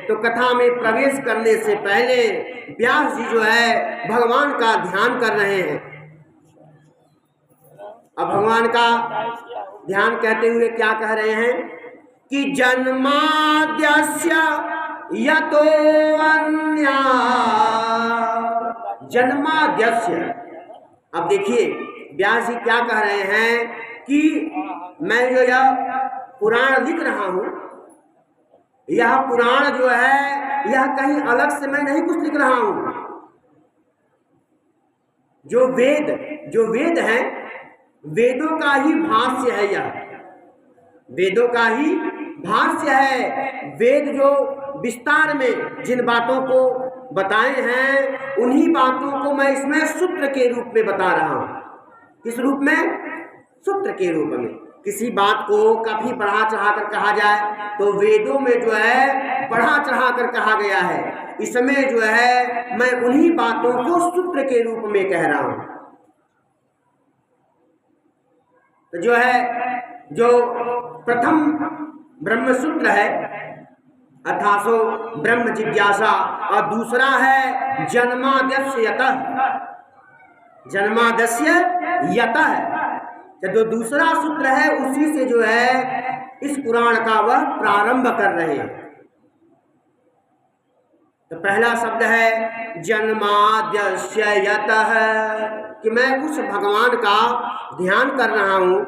तो कथा में प्रवेश करने से पहले व्यास जी जो है भगवान का ध्यान कर रहे हैं। अब भगवान का ध्यान कहते हुए क्या कह रहे हैं कि जन्माद्यस्य यतो अन्या, जन्माद्यस्य। अब देखिए व्यास जी क्या कह रहे हैं कि मैं जो यह पुराण लिख रहा हूं, यह पुराण जो है यह कहीं अलग से मैं नहीं कुछ लिख रहा हूं। जो वेद हैं, वेदों का ही भाष्य है, यह वेदों का ही भाष्य है। वेद जो विस्तार में जिन बातों को बताए हैं उन्हीं बातों को मैं इसमें सूत्र के रूप में बता रहा हूं। किस रूप में? सूत्र के रूप में। किसी बात को काफी बढ़ा चढ़ा कर कहा जाए तो वेदों में जो है बढ़ा चढ़ा कर कहा गया है, इसमें जो है मैं उन्हीं बातों को सूत्र के रूप में कह रहा हूं। तो जो है जो प्रथम ब्रह्म सूत्र है अथासो ब्रह्म जिज्ञासा, और दूसरा है जन्माद्यस्य यतः, जन्माद्यस्य यतः। जो दूसरा सूत्र है उसी से जो है इस पुराण का वह प्रारंभ कर रहे हैं। तो पहला शब्द है जन्माद्यस्य यतः, कि मैं उस भगवान का ध्यान कर रहा हूं।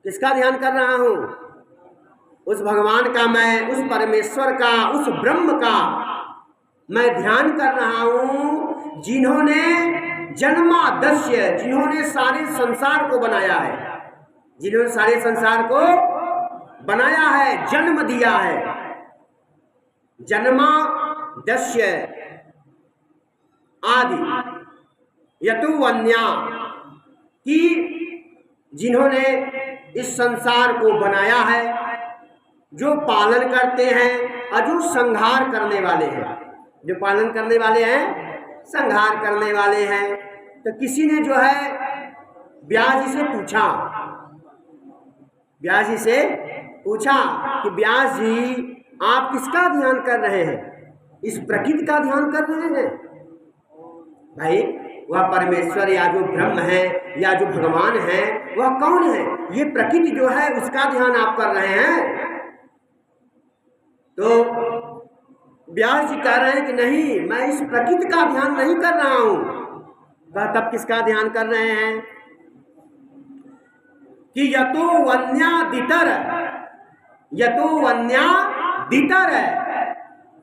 किसका ध्यान कर रहा हूं? उस भगवान का, मैं उस परमेश्वर का, उस ब्रह्म का मैं ध्यान कर रहा हूं जिन्होंने जन्माद्यस्य, जिन्होंने सारे संसार को बनाया है, जिन्होंने सारे संसार को बनाया है, जन्म दिया है। जन्माद्यस्य आदि यतु अन्या, कि जिन्होंने इस संसार को बनाया है, जो पालन करते हैं और जो संहार करने वाले हैं। जो पालन करने वाले हैं, संहार करने वाले हैं। तो किसी ने जो है व्यास जी से पूछा, व्यास जी से पूछा कि व्यास जी आप किसका ध्यान कर रहे हैं? इस प्रकृति का ध्यान कर रहे हैं? भाई वह परमेश्वर या जो ब्रह्म है या जो भगवान है वह कौन है? ये प्रकृति जो है उसका ध्यान आप कर रहे हैं? तो व्यास जी कह रहे हैं कि नहीं, मैं इस प्रकृति का ध्यान नहीं कर रहा हूं। तब किसका ध्यान कर रहे हैं? कि यतो वन्यादितर, यतो वन्यादितर,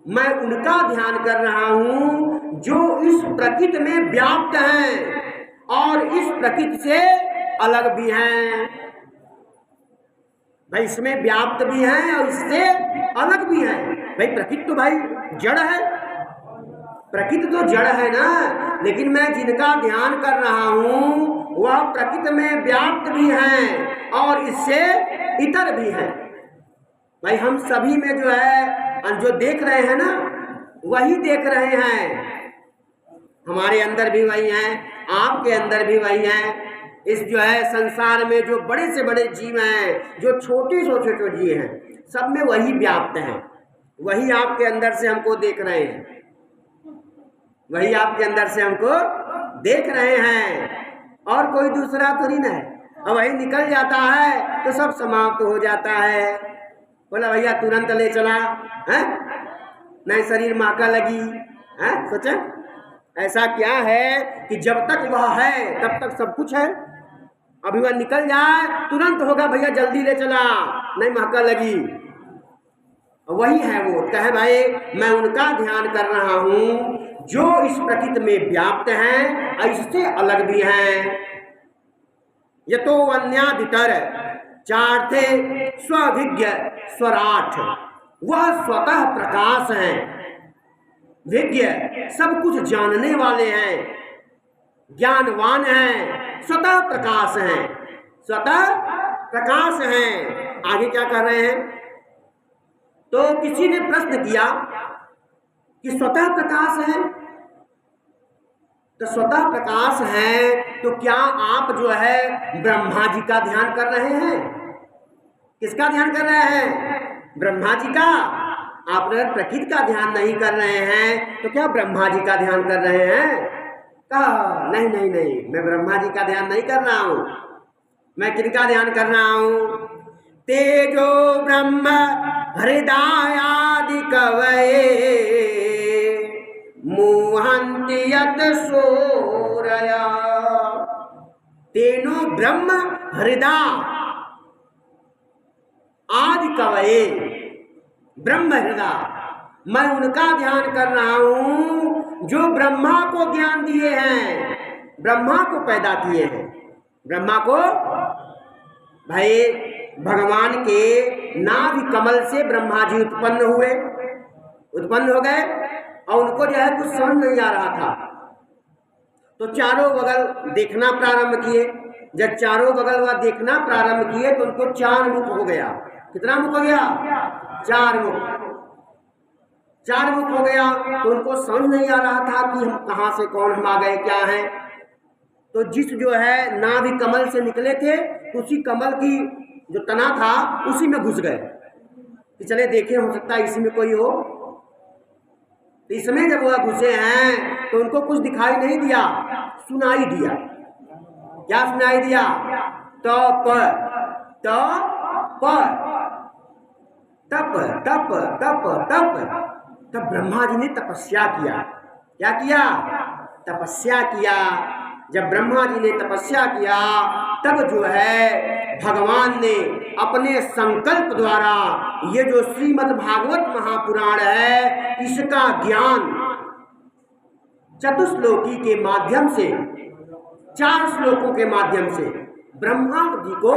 मैं उनका ध्यान कर रहा हूं जो इस प्रकृति में व्याप्त हैं और इस प्रकृति से अलग भी हैं। भाई इसमें व्याप्त भी हैं और इससे अलग भी हैं। भाई प्रकृति तो भाई जड़ है, प्रकृति तो जड़ है ना, लेकिन मैं जिनका ध्यान कर रहा हूं वह प्रकृति में व्याप्त भी हैं और इससे इतर भी हैं। भाई हम सभी में जो है जो देख रहे हैं ना वही देख रहे हैं। हमारे अंदर भी वही हैं, आपके अंदर भी वही हैं। इस जो है संसार में जो बड़े से बड़े जीव हैं, जो छोटे से छोटे जीव हैं, सब में वही व्याप्त हैं। वही आपके अंदर से हमको देख रहे हैं, वही आपके अंदर से हमको देख रहे हैं, और कोई दूसरा थोड़ी ना है। और वही निकल जाता है तो सब समाप्त हो जाता है। बोला भैया तुरंत ले चला है, नहीं शरीर माका लगी है। सोचा ऐसा क्या है कि जब तक वह है तब तक सब कुछ है, अभी वह निकल जाए तुरंत होगा भैया जल्दी ले चला, नहीं महका लगी। वही है वो। कहे भाई मैं उनका ध्यान कर रहा हूं जो इस प्रकृति में व्याप्त हैं और इससे अलग भी हैं। यतो अन्यादितर, चार थे स्वभिज्ञ स्वराट, वह स्वतः प्रकाश हैं। विज्ञ सब कुछ जानने वाले हैं, ज्ञानवान हैं, स्वतः प्रकाश हैं, स्वतः प्रकाश हैं। आगे क्या कर रहे हैं? तो किसी ने प्रश्न किया कि स्वतः प्रकाश है, तो स्वतः प्रकाश है तो क्या आप जो है ब्रह्मा जी का ध्यान कर रहे हैं? किसका ध्यान कर रहे हैं? ब्रह्मा जी का। आप अगर प्रकृति का ध्यान नहीं कर रहे हैं तो क्या ब्रह्मा जी का ध्यान कर रहे हैं? कहा नहीं नहीं नहीं, मैं ब्रह्मा जी का ध्यान नहीं कर रहा हूं। मैं किनका ध्यान कर रहा हूं? तेजो ब्रह्म हृदयादि कवये मुहन्ति यत सूरया। तेनो ब्रह्म हृदय आदि कवये, ब्रह्म हृदय, मैं उनका ध्यान कर रहा हूं जो ब्रह्मा को ज्ञान दिए हैं, ब्रह्मा को पैदा किए हैं। ब्रह्मा को भाई भगवान के नाभि कमल से ब्रह्मा जी उत्पन्न हो गए और उनको जो है कुछ समझ नहीं आ रहा था तो चारों बगल देखना प्रारंभ किए। जब चारों बगल वह देखना प्रारंभ किए तो उनको 4 मुख हो गया। कितना मुख हो गया? 4 मुख। 4 मुख हो गया तो उनको समझ नहीं आ रहा था कि हम कहाँ से कौन हम आ गए, क्या है। तो जिस जो है नाभि कमल से निकले थे उसी कमल की जो तना था उसी में घुस गए कि चले देखें, हो सकता है इसी में कोई हो। तो इसमें जब वह घुसे हैं तो उनको कुछ दिखाई नहीं दिया, सुनाई दिया। क्या सुनाई दिया? तप तप तप तप तप तप। तब ब्रह्मा जी ने तपस्या किया। क्या किया? तपस्या किया। जब ब्रह्मा जी ने तपस्या किया तब जो है भगवान ने अपने संकल्प द्वारा ये जो श्रीमद् भागवत महापुराण है इसका ज्ञान चतुश्लोकी के माध्यम से, 4 श्लोकों के माध्यम से ब्रह्मा जी को